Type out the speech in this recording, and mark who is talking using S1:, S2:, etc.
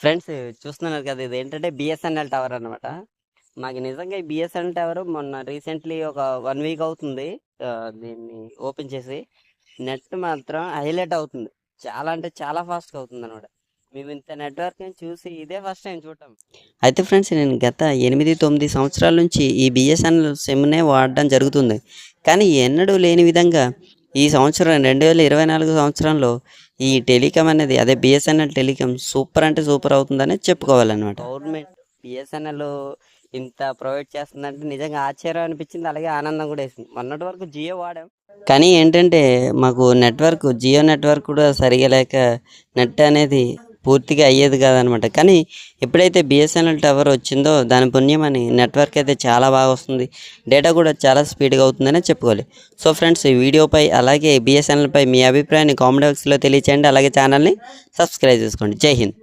S1: Friends చూస్తున్నారు కదా, ఇది ఏంటంటే బిఎస్ఎన్ఎల్ టవర్ అనమాట. మాకు నిజంగా ఈ బిఎస్ఎన్ఎల్ టవర్ మొన్న రీసెంట్లీ ఒక 1 వీక్ అవుతుంది దీన్ని ఓపెన్ చేసి. నెట్ మాత్రం హైలైట్ అవుతుంది, చాలా అంటే చాలా ఫాస్ట్గా అవుతుంది అనమాట. మేము ఇంత నెట్వర్క్ చూసి ఇదే ఫస్ట్ టైం చూడటం. అయితే ఫ్రెండ్స్, నేను గత 8-9 సంవత్సరాల నుంచి ఈ బిఎస్ఎన్ఎల్ సిమ్నే వాడడం జరుగుతుంది. కానీ ఎన్నడూ లేని విధంగా ఈ సంవత్సరం 2024 సంవత్సరంలో ఈ టెలికాం అనేది, అదే బిఎస్ఎన్ఎల్ టెలికాం సూపర్ అంటే సూపర్ అవుతుందని చెప్పుకోవాలన్నమాట. గవర్నమెంట్ బిఎస్ఎన్ఎల్ ఇంత ప్రొవైడ్ చేస్తుందంటే నిజంగా ఆశ్చర్యం అనిపించింది, అలాగే ఆనందం కూడా వేసింది. మొన్నటి వరకు జియో వాడాం, కానీ ఏంటంటే మాకు జియో నెట్వర్క్ కూడా సరిగా లేక నెట్ అనేది పూర్తిగా అయ్యేది కాదనమాట. కానీ ఎప్పుడైతే బిఎస్ఎన్ఎల్ టవర్ వచ్చిందో దాని పుణ్యమని నెట్వర్క్ అయితే చాలా బాగా వస్తుంది, డేటా కూడా చాలా స్పీడ్గా అవుతుందనే చెప్పుకోవాలి. సో ఫ్రెండ్స్, ఈ వీడియోపై అలాగే బిఎస్ఎన్ఎల్పై మీ అభిప్రాయాన్ని కామెంట్ బాక్స్లో తెలియచేయండి. అలాగే ఛానల్ని సబ్స్క్రైబ్ చేసుకోండి. జై హింద్.